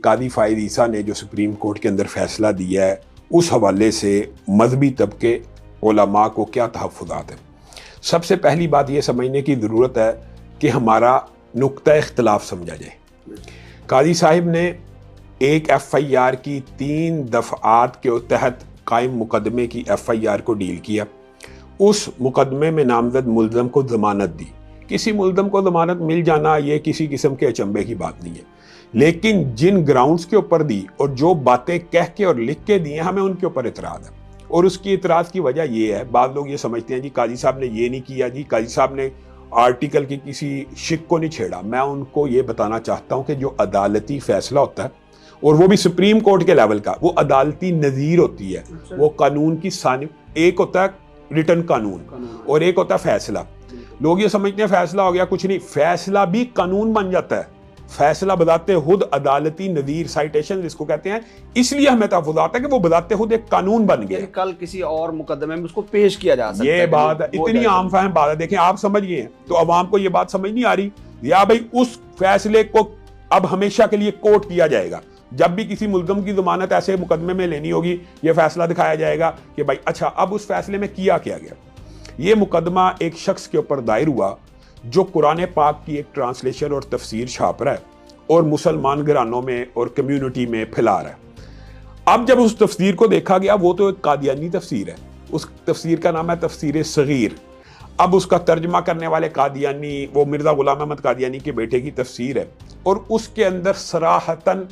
قاضی فائد عیسیٰ نے جو supreme court کے اندر فیصلہ دیا ہے اس حوالے سے مذہبی طبقے علماء کو کیا تحفظات ہیں؟ سب سے پہلی بات یہ سمجھنے کی ضرورت ہے کہ ہمارا نقطہ اختلاف سمجھا جائے۔ قاضی صاحب نے ایک ایف آئی آر کی 3 دفعات کے تحت قائم مقدمے کی ایف آئی آر کو ڈیل کیا۔ اس مقدمے میں نامزد ملزم کو ضمانت دی۔ کسی ملزم کو ضمانت مل جانا یہ کسی قسم کے اچنبے کی بات نہیں ہے، لیکن جن گراؤنڈز کے اوپر دی اور جو باتیں کہہ کے اور لکھ کے دی ہیں ہمیں ان کے اوپر اعتراض ہے۔ اور اس کی اعتراض کی وجہ یہ ہے، بعض لوگ یہ سمجھتے ہیں جی قاضی صاحب نے یہ نہیں کیا، جی قاضی صاحب نے آرٹیکل کی کسی شک کو نہیں چھیڑا۔ میں ان کو یہ بتانا چاہتا ہوں کہ جو عدالتی فیصلہ ہوتا ہے اور وہ بھی سپریم کورٹ کے لیول کا، وہ عدالتی نظیر ہوتی ہے، وہ قانون کی ثانوی، ایک ہوتا ہے ریٹن قانون اور ایک ہوتا ہے فیصلہ۔ لوگ یہ سمجھتے ہیں فیصلہ ہو گیا، کچھ نہیں، فیصلہ بھی قانون بن جاتا ہے۔ فیصلہ بذات خود عدالتی نظیر سائٹیشن جس کو کہتے ہیں، اس لیے ہمیں تحفظات ہے کہ وہ بذات خود ایک قانون بن گیا، کل کسی اور مقدمے میں اس کو پیش کیا جا سکتا ہے۔ یہ بات اتنی عام فہم بات ہے، دیکھیں آپ سمجھ گئے ہیں تو عوام کو یہ بات سمجھ نہیں آ رہی یا بھائی اس فیصلے کو اب ہمیشہ کے لیے کوٹ کیا جائے گا۔ جب بھی کسی ملزم کی ضمانت ایسے مقدمے میں لینی ہوگی یہ فیصلہ دکھایا جائے گا کہ بھائی اچھا اب اس فیصلے میں کیا گیا۔ یہ مقدمہ ایک شخص کے اوپر دائر ہوا جو قرآن پاک کی ایک ٹرانسلیشن اور تفسیر چھاپ رہا ہے اور مسلمان گھرانوں میں اور کمیونٹی میں پھیلا رہا ہے۔ اب جب اس تفسیر کو دیکھا گیا وہ تو ایک قادیانی تفسیر ہے، اس تفسیر کا نام ہے تفسیر صغیر۔ اب اس کا ترجمہ کرنے والے قادیانی، وہ مرزا غلام احمد قادیانی کے بیٹے کی تفسیر ہے، اور اس کے اندر صراحتاً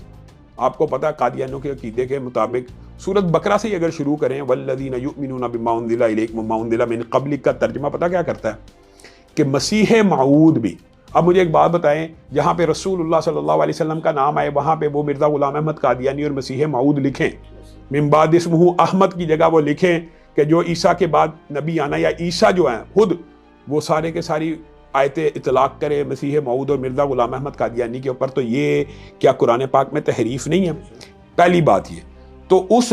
آپ کو پتا قادیانیوں کے عقیدے کے مطابق سورۃ بقرہ سے اگر شروع کریں والذین یؤمنون بما انزل الیکم وما انزل من قبلک کا ترجمہ پتا کیا کرتا ہے کہ مسیح موعود بھی۔ اب مجھے ایک بات بتائیں، جہاں پہ رسول اللہ صلی اللہ علیہ وسلم کا نام آئے وہاں پہ وہ مرزا غلام احمد قادیانی اور مسیح موعود لکھیں، من بعد اسمہ احمد کی جگہ وہ لکھیں کہ جو عیسیٰ کے بعد نبی آنا، یا عیسیٰ جو ہیں خود وہ سارے کے ساری آیتیں اطلاق کرے مسیح موعود اور مرزا غلام احمد قادیانی کے اوپر، تو یہ کیا قرآن پاک میں تحریف نہیں ہے؟ پہلی بات یہ تو اس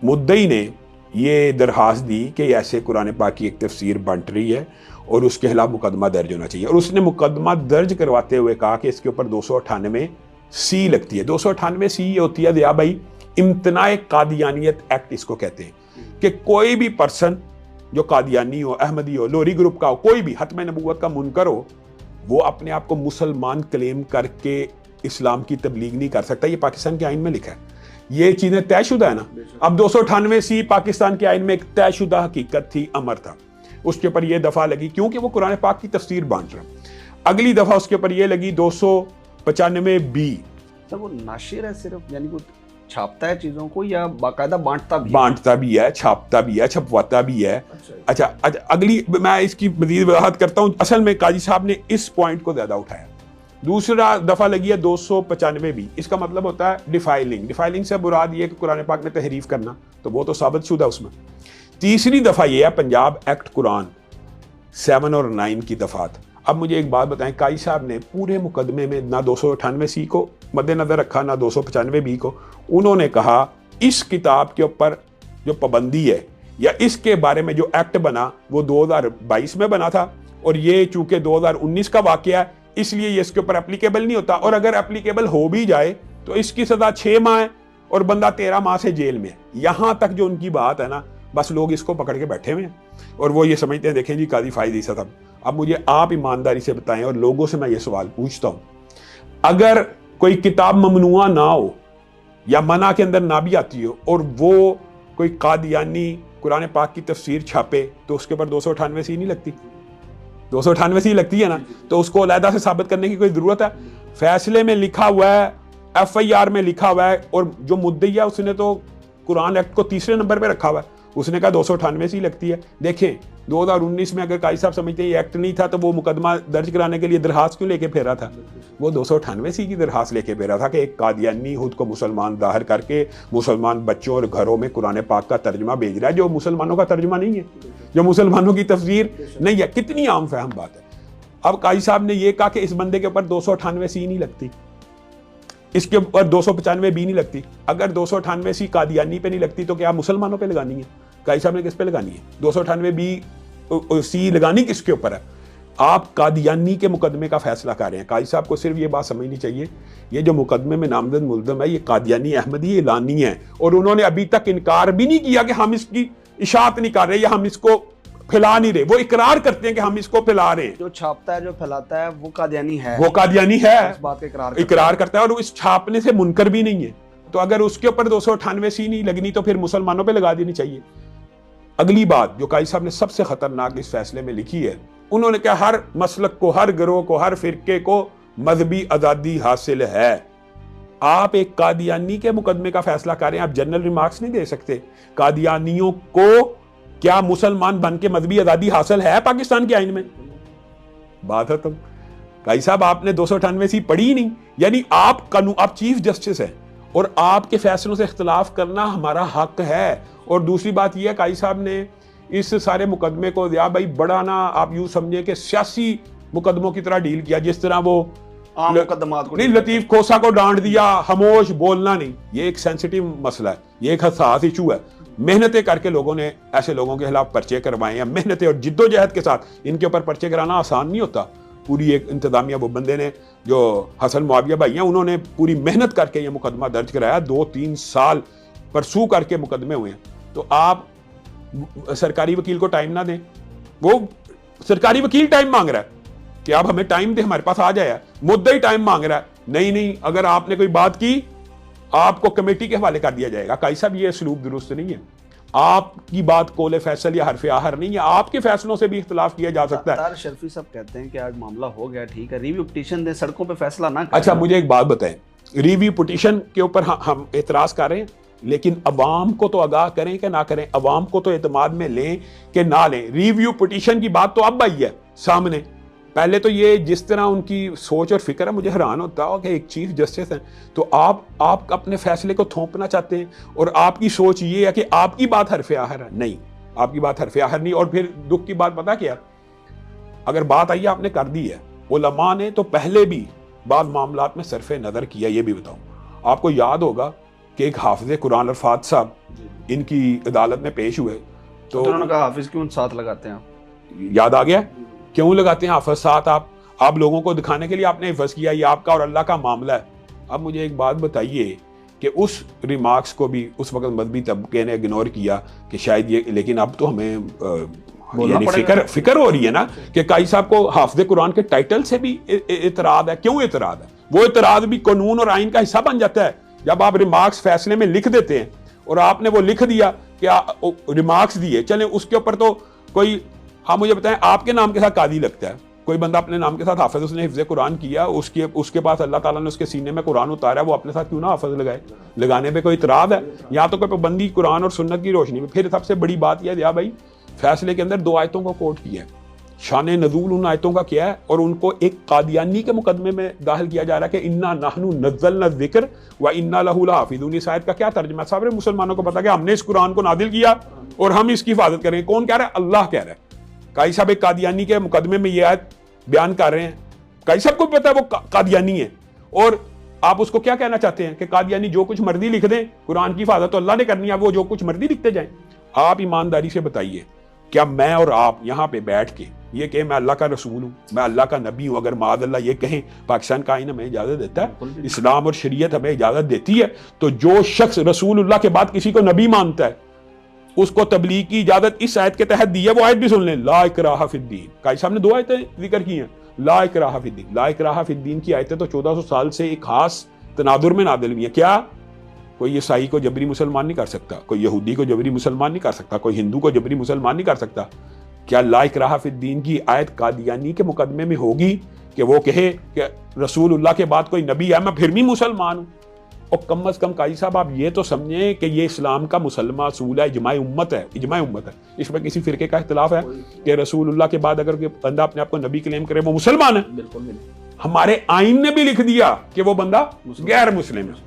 مدعی نے یہ درخواست دی کہ ایسے قرآن پاک کی ایک تفسیر بنٹ رہی ہے اور اس کے خلاف مقدمہ درج ہونا چاہیے، اور اس نے مقدمہ درج کرواتے ہوئے کہا کہ اس کے اوپر 298 سی لگتی ہے۔ 298 سی یہ ہوتی ہے دیا بھائی امتناع قادیانیت ایکٹ اس کو کہتے ہیں، کہ کوئی بھی پرسن جو قادیانی ہو، احمدی ہو، لوری گروپ کا ہو، کوئی بھی ختم نبوت کا منکر ہو، وہ اپنے آپ کو مسلمان کلیم کر کے اسلام کی تبلیغ نہیں کر سکتا۔ یہ پاکستان کے آئین میں لکھا ہے، یہ چیزیں طے شدہ ہے نا۔ اب 298 سی پاکستان کے آئین میں ایک طے شدہ حقیقت تھی، امر تھا، اس کے اوپر یہ دفعہ لگی کیونکہ وہ قرآن پاک کی تفسیر بانٹ رہا۔ اگلی دفعہ اس کے اوپر یہ لگی 295 بی۔ وہ ناشر ہے صرف، یعنی وہ چھاپتا ہے چیزوں کو یا باقاعدہ بانٹتا بھی ہے، چھاپتا بھی ہے، چھپواتا بھی ہے۔ اچھا اگلی میں اس کی مزید وضاحت کرتا ہوں۔ اصل میں قاضی صاحب نے اس پوائنٹ کو زیادہ اٹھایا۔ دوسرا دفعہ لگی ہے 295 بھی، اس کا مطلب ہوتا ہے ڈیفائلنگ سے مراد یہ کہ قرآن پاک میں تحریف کرنا، تو وہ تو ثابت شدہ اس میں۔ تیسری دفعہ یہ ہے پنجاب ایکٹ قرآن 7 اور 9 کی دفعات۔ اب مجھے ایک بات بتائیں، قاضی صاحب نے پورے مقدمے میں نہ 298 سی کو مد نظر رکھا نہ 295 بی کو، انہوں نے کہا اس کتاب کے اوپر جو پابندی ہے یا اس کے بارے میں جو ایکٹ بنا وہ 2022 میں بنا تھا، اور یہ چونکہ 2019 کا واقعہ ہے اس لیے یہ اس کے اوپر اپلیکیبل نہیں ہوتا، اور اگر اپلیکیبل ہو بھی جائے تو اس کی سزا 6 ماہ ہے اور بندہ 13 ماہ سے جیل میں ہے۔ یہاں تک جو ان کی بات ہے نا، بس لوگ اس کو پکڑ کے بیٹھے ہوئے ہیں اور وہ یہ سمجھتے ہیں دیکھیں جی قاضی فائد عیسیٰ صاحب۔ اب مجھے آپ ایمانداری سے بتائیں، اور لوگوں سے میں یہ سوال پوچھتا ہوں، اگر کوئی کتاب ممنوعہ نہ ہو یا منع کے اندر نہ بھی آتی ہو اور وہ کوئی قادیانی قرآن پاک کی تفسیر چھاپے تو اس کے اوپر 298 سی نہیں لگتی؟ 298 سی لگتی ہے نا، تو اس کو علیحدہ سے ثابت کرنے کی کوئی ضرورت ہے؟ فیصلے میں لکھا ہوا ہے، ایف آئی آر میں لکھا ہوا ہے، اور جو مدعی ہے اس نے تو قرآن ایکٹ کو تیسرے نمبر پہ رکھا ہوا ہے، اس نے کہا 298 سی لگتی ہے۔ دیکھیں 2019 میں اگر قاضی صاحب سمجھتے ہیں یہ ایکٹ نہیں تھا تو وہ مقدمہ درج کرانے کے لیے درخواست کیوں لے کے پھیرا تھا؟ وہ 298 سی کی درخواست لے کے پھیرا تھا کہ ایک قادیانی خود کو مسلمان ظاہر کر کے مسلمان بچوں اور گھروں میں قرآن پاک کا ترجمہ بھیج رہا ہے جو مسلمانوں کا ترجمہ نہیں ہے، جو مسلمانوں کی تفسیر نہیں ہے۔ کتنی عام فہم بات ہے۔ اب قاضی صاحب نے یہ کہا کہ اس بندے کے اوپر 298 سی نہیں لگتی، اس کے اوپر 295 بی نہیں لگتی۔ اگر 298 سی قادیانی پہ نہیں لگتی تو کیا مسلمانوں پہ لگانی ہے؟ قاضی صاحب نے کس پہ لگانی ہے؟ 298 بی سی لگانی کس کے اوپر ہے؟ آپ قادیانی کے مقدمے کا فیصلہ کر رہے ہیں. قاضی صاحب کو صرف یہ بات سمجھنی چاہیے یہ جو مقدمے میں نامزد ملزم ہے یہ قادیانی احمدی اعلانی ہے, اور انہوں نے ابھی تک انکار بھی نہیں کیا کہ ہم اس کی اشاعت نہیں کر رہے یا ہم اس کو پھیلا نہیں رہے. وہ اقرار کرتے ہیں کہ ہم اس کو پھیلا رہے ہیں. جو چھاپتا ہے جو پھیلاتا ہے وہ قادیانی ہے, وہ قادیانی ہے, اس بات کا اقرار کرتا ہے, اور اس چھاپنے سے منکر بھی نہیں ہے. تو اگر اس کے اوپر 298 نہیں لگنی تو پھر مسلمانوں پہ لگا دینی چاہیے. اگلی بات جو قاضی صاحب نے سب سے خطرناک اس فیصلے میں لکھی ہے, انہوں نے کہا ہر مسلک کو, ہر گروہ کو, ہر فرقے کو مذہبی آزادی حاصل ہے. آپ ایک قادیانی کے مقدمے کا فیصلہ کر رہے ہیں, آپ جنرل ریمارکس نہیں دے سکتے. قادیانیوں کو کیا مسلمان بن کے مذہبی آزادی حاصل ہے پاکستان کے آئین میں؟ بات ہے. تم قاضی صاحب آپ نے 298 پڑھی نہیں, یعنی آپ چیف جسٹس ہیں اور آپ کے فیصلوں سے اختلاف کرنا ہمارا حق ہے. اور دوسری بات یہ ہے قاضی صاحب نے اس سارے مقدمے کو ضیاء بھائی بڑا نا آپ یوں سمجھیں کہ سیاسی مقدموں کی طرح ڈیل کیا, جس طرح وہ عام مقدمات کو نہیں, لطیف کھوسا کو ڈانٹ دیا, خاموش بولنا نہیں. یہ ایک سینسیٹیو مسئلہ ہے, یہ ایک حساس ایشو ہے. محنتیں کر کے لوگوں نے ایسے لوگوں کے خلاف پرچے کروائے ہیں, محنتیں اور جد و جہد کے ساتھ. ان کے اوپر پرچے کرانا آسان نہیں ہوتا. پوری ایک انتظامیہ وہ بندے نے جو حسن معاویہ بھائی ہیں انہوں نے پوری محنت کر کے یہ مقدمہ درج کرایا, 2-3 سال پرسو کر کے مقدمے ہوئے ہیں. تو آپ سرکاری وکیل کو ٹائم نہ دیں, وہ سرکاری وکیل ٹائم مانگ رہا ہے کہ آپ ہمیں ٹائم دیں, ہمارے پاس آ جائے. مدعی ٹائم مانگ رہا ہے, نہیں اگر آپ نے کوئی بات کی آپ کو کمیٹی کے حوالے کر دیا جائے گا. قاضی صاحب یہ اسلوب درست نہیں ہے. آپ کی بات قول فیصل یا حرف آخر نہیں ہے, آپ کے فیصلوں سے بھی اختلاف کیا جا سکتا ہے. شرفی صاحب کہتے ہیں کہ آج معاملہ ہو گیا, ٹھیک ہے, ریویو پٹیشن دیں, سڑکوں پہ فیصلہ نہ کریں. اچھا مجھے ایک بات بتائیں, ریویو پٹیشن کے اوپر ہم اعتراض کر رہے ہیں, لیکن عوام کو تو آگاہ کریں کہ نہ کریں, عوام کو تو اعتماد میں لیں کہ نہ لیں. ریویو پٹیشن کی بات تو اب آئی ہے سامنے. پہلے تو یہ جس طرح ان کی سوچ اور فکر ہے, مجھے حیران ہوتا ہو کہ ایک چیف جسٹس ہیں تو آپ اپنے فیصلے کو تھوپنا چاہتے ہیں, اور آپ کی سوچ یہ ہے کہ آپ کی بات حرف آخر ہے. نہیں, آپ کی بات حرف آخر نہیں. اور پھر دکھ کی بات پتہ کیا, اگر بات آئی آپ نے کر دی ہے, علماء نے تو پہلے بھی بعض معاملات میں صرف نظر کیا. یہ بھی بتاؤں, آپ کو یاد ہوگا کہ ایک حافظ قرآن الفاظ صاحب ان کی عدالت میں پیش ہوئے تو انہوں نے کہا حافظ کیوں ساتھ لگاتے ہیں, یاد آ گیا کیوں لگاتے ہیں حافظ ساتھ؟ آپ لوگوں کو دکھانے کے لیے آپ نے حفظ کیا, یہ آپ کا اور اللہ کا معاملہ ہے. اب مجھے ایک بات بتائیے کہ اس ریمارکس کو بھی اس وقت مذہبی طبقے نے اگنور کیا کہ شاید یہ, لیکن اب تو ہمیں یعنی فکر ہو رہی ہے نا کہ قاضی صاحب کو حافظ قرآن کے ٹائٹل سے بھی اعتراض ہے. کیوں اعتراض ہے؟ وہ اعتراض بھی قانون اور آئین کا حصہ بن جاتا ہے جب آپ ریمارکس فیصلے میں لکھ دیتے ہیں. اور آپ نے وہ لکھ دیا کہ ریمارکس دیے, چلیں اس کے اوپر تو کوئی, ہاں مجھے بتائیں آپ کے نام کے ساتھ قاضی لگتا ہے, کوئی بندہ اپنے نام کے ساتھ حافظ, اس نے حفظ قرآن کیا, اس کے پاس اللہ تعالیٰ نے اس کے سینے میں قرآن اتارا, وہ اپنے ساتھ کیوں نہ حافظ لگائے؟ لگانے پہ کوئی اعتراض ہے یا تو کوئی پابندی قرآن اور سنت کی روشنی میں؟ پھر سب سے بڑی بات یہ ہے بھائی, فیصلے کے اندر 2 آیتوں کو کوٹ کیا ہے. شان نزول ان آیتوں کا کیا ہے, اور ان کو ایک قادیانی کے مقدمے میں داخل کیا جا رہا ہے کہ انا نحن نزلنا الذکر و انا لہ لحافظون. اس آیت کا کیا ترجمہ ہے؟ سارے مسلمانوں کو پتا کہ ہم نے اس قرآن کو نازل کیا اور ہم اس کی حفاظت کریں گے. کون کہہ رہا ہے؟ اللہ کہہ رہا ہے. قاضی صاحب ایک قادیانی کے مقدمے میں یہ آیت بیان کر رہے ہیں, قاضی صاحب کو بھی پتا ہے وہ قادیانی ہے, اور آپ اس کو کیا کہنا چاہتے ہیں کہ قادیانی جو کچھ مرضی لکھ دیں, قرآن کی حفاظت تو اللہ نے کرنی ہے, وہ جو کچھ مرضی لکھتے جائیں. آپ ایمانداری سے بتائیے, کیا میں اور آپ یہاں پہ بیٹھ کے یہ کہیں میں اللہ کا رسول ہوں, میں اللہ کا نبی ہوں, اگر معاذ اللہ یہ کہیں پاکستان کا آئین ہمیں اجازت دیتا ہے, اسلام اور شریعت ہمیں اجازت دیتی ہے, تو جو شخص رسول اللہ کے بعد کسی کو نبی مانتا ہے اس کو تبلیغ کی اجازت اس آیت کے تحت دی ہے. وہ آیت بھی سن لیں, لا اکراہ فی الدین. قاضی صاحب نے 2 آیتیں ذکر کی ہیں, لا اکراہ فی الدین. لا اکراہ فی الدین کی آیتیں تو 1400 سال سے ایک خاص تناظر میں نازل ہوئی ہیں. کیا کوئی عیسائی کو جبری مسلمان نہیں کر سکتا, کوئی یہودی کو جبری مسلمان نہیں کر سکتا, کوئی ہندو کو جبری مسلمان نہیں کر سکتا. کیا لا اکراہ فی الدین کی آیت قادیانی کے مقدمے میں ہوگی کہ وہ کہے کہ رسول اللہ کے بعد کوئی نبی ہے, میں پھر بھی مسلمان ہوں؟ اور کم از کم قاضی صاحب آپ یہ تو سمجھیں کہ یہ اسلام کا مسلمہ اصول ہے, اجماع امت ہے, اجماع امت ہے. اس میں کسی فرقے کا اختلاف ہے کہ رسول اللہ کے بعد اگر کوئی بندہ اپنے آپ کو نبی کلیم کرے وہ مسلمان ہے؟ بالکل. ہمارے آئین نے بھی لکھ دیا کہ وہ بندہ غیر مسلم ہے.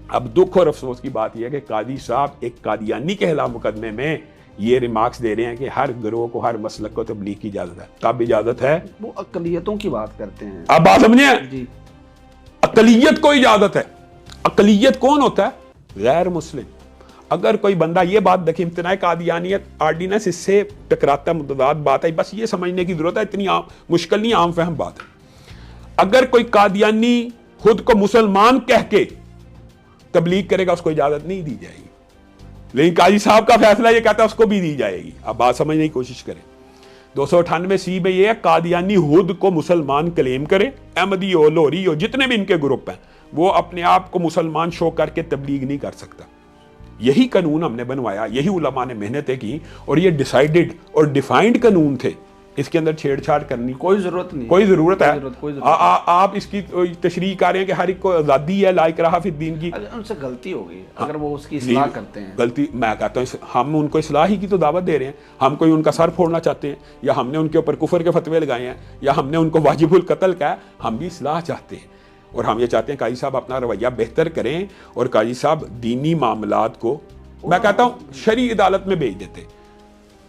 اب دکھ اور افسوس کی بات یہ ہے کہ قاضی صاحب ایک قادیانی کے خلاف مقدمے میں یہ ریمارکس دے رہے ہیں کہ ہر گروہ کو, ہر مسلک کو تبلیغ کی اجازت ہے. تب اجازت ہے, وہ اقلیتوں کی بات کرتے ہیں. اب بات سمجھیں, اقلیت کو اجازت ہے. اقلیت کون ہوتا ہے؟ غیر مسلم. اگر کوئی بندہ یہ بات دیکھے امتناع قادیانیت آرڈیننس اس سے ٹکراتا متضاد بات ہے، بس یہ سمجھنے کی ضرورت ہے، اتنی مشکل نہیں، عام فہم بات ہے. اگر کوئی قادیانی خود کو مسلمان کہہ کے تبلیغ کرے گا اس کو اجازت نہیں دی جائے گی، لیکن قاضی صاحب کا فیصلہ یہ کہتا ہے اس کو بھی دی جائے گی. اب بات سمجھنے کی کوشش کریں. 298 میں یہ ہے قادیانی خود کو مسلمان کلیم کرے، احمدی ہو، لوہری ہو، جتنے بھی ان کے گروپ ہیں، وہ اپنے آپ کو مسلمان شو کر کے تبلیغ نہیں کر سکتا. یہی قانون ہم نے بنوایا، یہی علماء نے محنتیں کی، اور یہ ڈیسائیڈڈ اور ڈیفائنڈ قانون تھے. اس کے اندر چھیڑ چھاڑ کرنی کوئی ضرورت نہیں، کوئی ضرورت ہے. آپ اس کی تشریح کر رہے ہیں کہ ہر ایک کو آزادی ہے لا اکراہ فی الدین کی. ان سے غلطی ہو گئی اگر وہ اس کی اصلاح کرتے ہیں. غلطی میں کہتا ہوں ہم ان کو اصلاح ہی کی تو دعوت دے رہے ہیں. ہم کوئی ان کا سر پھوڑنا چاہتے ہیں، یا ہم نے ان کے اوپر کفر کے فتوے لگائے ہیں، یا ہم نے ان کو واجب القتل کہا. ہم بھی اصلاح چاہتے ہیں، اور ہم یہ چاہتے ہیں قاضی صاحب اپنا رویہ بہتر کریں، اور قاضی صاحب دینی معاملات کو میں کہتا ہوں شرعی عدالت میں بھیج دیتے،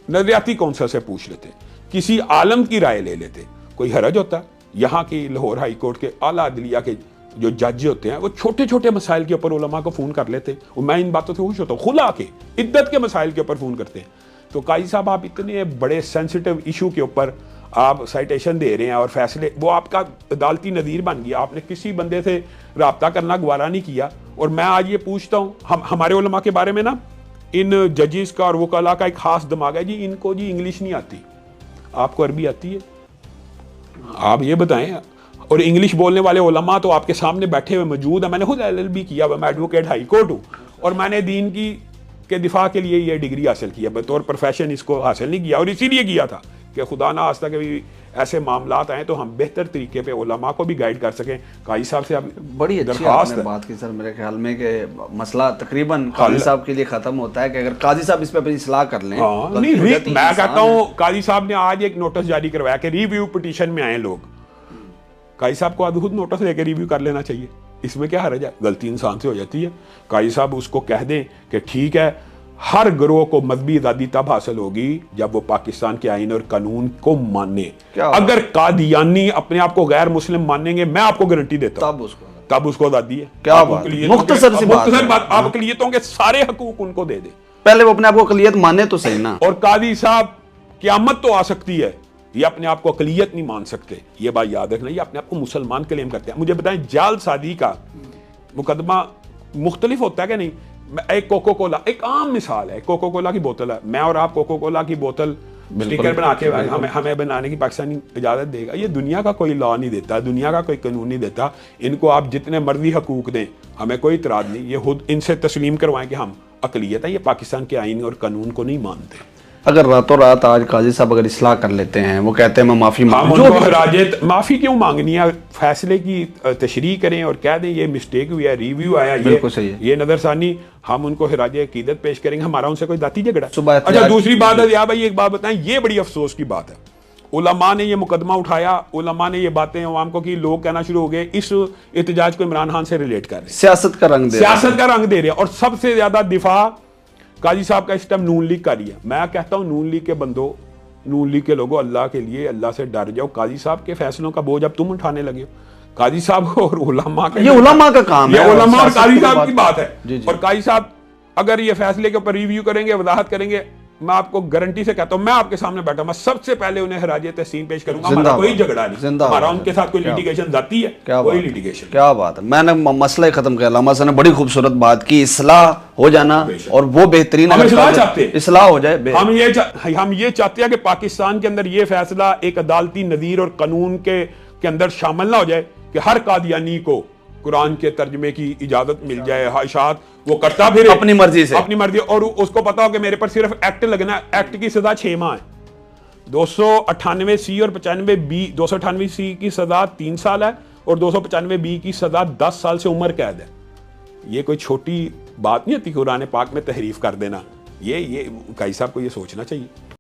نظریاتی کونسل سے پوچھ لیتے، کسی عالم کی رائے لے لیتے. کوئی حرج ہوتا ہے؟ یہاں کی لاہور ہائی کورٹ کے اعلیٰ عدلیہ کے جو جج ہوتے ہیں وہ چھوٹے چھوٹے مسائل کے اوپر علماء کو فون کر لیتے. اور میں ان باتوں سے خوش ہوتا ہوں، کھلا کے عدت کے مسائل کے اوپر فون کرتے ہیں. تو قاضی صاحب آپ اتنے بڑے سینسٹیو ایشو کے اوپر آپ سائٹیشن دے رہے ہیں اور فیصلے، وہ آپ کا عدالتی نظیر بن گیا. آپ نے کسی بندے سے رابطہ کرنا گوارا نہیں کیا. اور میں آج یہ پوچھتا ہوں، ہمارے علماء کے بارے میں نا ان ججز کا اور وکلاء کا ایک خاص دماغ ہے جی، ان کو جی انگلش نہیں آتی. آپ کو عربی آتی ہے؟ آپ یہ بتائیں. اور انگلش بولنے والے علماء تو آپ کے سامنے بیٹھے ہوئے موجود ہیں. میں نے خود LLB کیا ہوا، میں ایڈوکیٹ ہائی کورٹ ہوں، اور میں نے دین کے دفاع کے لیے یہ ڈگری حاصل کی ہے. بطور پروفیشن اس کو حاصل نہیں کیا، اور اسی لیے کیا تھا کہ خدا نہ خواستہ کبھی ایسے معاملات آئیں تو ہم بہتر طریقے پہ علماء کو بھی گائیڈ کر سکیں. قاضی صاحب سے اب بڑی اچھی آپ نے بات کی سر. میرے خیال میں کہ مسئلہ تقریباً قاضی صاحب کے لیے ختم ہوتا ہے کہ اگر قاضی صاحب اس پہ اپنی اصلاح کر لیں. میں کہتا ہوں قاضی صاحب نے آج ایک نوٹس جاری کروایا کہ ریویو پٹیشن میں آئے لوگ. قاضی صاحب کو خود نوٹس لے کے ریویو کر لینا چاہیے. اس میں کیا حرج ہے؟ غلطی انسان سے ہو جاتی ہے. قاضی صاحب اس کو کہہ دیں کہ ٹھیک ہے، ہر گروہ کو مذہبی آزادی تب حاصل ہوگی جب وہ پاکستان کے آئین اور قانون کو مانے. اگر قادیانی اپنے آپ کو غیر مسلم مانیں گے، میں آپ کو گارنٹی دیتا ہوں تب اس کو آزادی ہے. کیا بات، مختصر سی بات، آپ اقلیتوں کے سارے حقوق ان کو دے دیں. پہلے وہ اپنے آپ کو اقلیت مانے تو صحیح نا. اور قاضی صاحب قیامت تو آ سکتی ہے، یہ اپنے آپ کو اقلیت نہیں مان سکتے. یہ بات یاد رکھنا، یہ اپنے آپ کو مسلمان کلیم کرتے ہیں. مجھے بتائیں جعل سازی کا مقدمہ مختلف ہوتا ہے کہ نہیں؟ ایک کوکو کولا ایک عام مثال ہے. کوکو کولا کی بوتل ہے، میں اور آپ کوکو کولا کی بوتل اسٹیکر بنا کے ہمیں بنانے کی پاکستانی اجازت دے گا؟ یہ دنیا کا کوئی لا نہیں دیتا، دنیا کا کوئی قانون نہیں دیتا. ان کو آپ جتنے مرضی حقوق دیں، ہمیں کوئی اعتراض نہیں. یہ خود ان سے تسلیم کروائیں کہ ہم اقلیت ہے، یہ پاکستان کے آئین اور قانون کو نہیں مانتے. اگر راتوں رات آج قاضی صاحب اگر اصلاح کر لیتے ہیں، وہ کہتے ہیں میں معافی معافی کیوں مانگنی ہے؟ فیصلے کی تشریح کریں اور کہہ دیں یہ مسٹیک ہوئی ہے، ریویو آیا، یہ نظر ثانی. ہم ان کو خراج عقیدت پیش کریں گے. ہمارا ان سے کوئی ذاتی جھگڑا؟ اچھا دوسری بات ہے یا بھائی ایک بات بتائیں، یہ بڑی افسوس کی بات ہے. علماء نے یہ مقدمہ اٹھایا، علماء نے یہ باتیں عوام کو کی، لوگ کہنا شروع ہو گئے اس احتجاج کو عمران خان سے ریلیٹ کر رہے ہیں، سیاست کا رنگ دے رہے ہیں. اور سب سے زیادہ دفاع قاضی صاحب کا اس ٹائم نون لیگ کا رہی ہے. میں کہتا ہوں نون لیگ کے بندوں، نون لیگ کے لوگوں، اللہ کے لیے اللہ سے ڈر جاؤ. قاضی صاحب کے فیصلوں کا بوجھ اب تم اٹھانے لگے ہو. قاضی صاحب اور علماء کا، یہ علماء کا کام ہے، یہ علماء اور قاضی صاحب کی بات ہے. اور قاضی صاحب اگر یہ فیصلے کے اوپر ریویو کریں گے، وضاحت کریں گے، میں آپ کو گارنٹی سے کہتا ہوں، میں آپ کے سامنے بیٹھا ہوں، میں سب سے پہلے انہیں خراج تحسین پیش کروں گا. ہمارا کوئی جھگڑا نہیں، ہمارا ان کے ساتھ کوئی لیٹیگیشن ذاتی ہے، کوئی لیٹیگیشن. کیا بات ہے. میں نے مسئلہ ختم کیا. علامہ صاحب نے بڑی خوبصورت بات کی، اصلاح ہو جانا اور وہ بہترین اصلاح ہو جائے. ہم یہ چاہتے ہیں کہ پاکستان کے اندر یہ فیصلہ ایک عدالتی نظیر اور قانون کے اندر شامل نہ ہو جائے کہ ہر قادیانی کو قرآن کے ترجمے کی اجازت مل جائے، اشاعت وہ کرتا پھر اپنی مرضی سے، اپنی مرضی. اور اس کو پتا ہو کہ میرے پر صرف ایکٹ لگنا ہے. ایکٹ کی سزا 6 ماہ ہے. 298C اور 95B. 298C کی سزا 3 سال ہے اور 295B کی سزا 10 سال سے عمر قید ہے. یہ کوئی چھوٹی بات نہیں ہوتی قرآن پاک میں تحریف کر دینا. یہ قاضی صاحب کو یہ سوچنا چاہیے.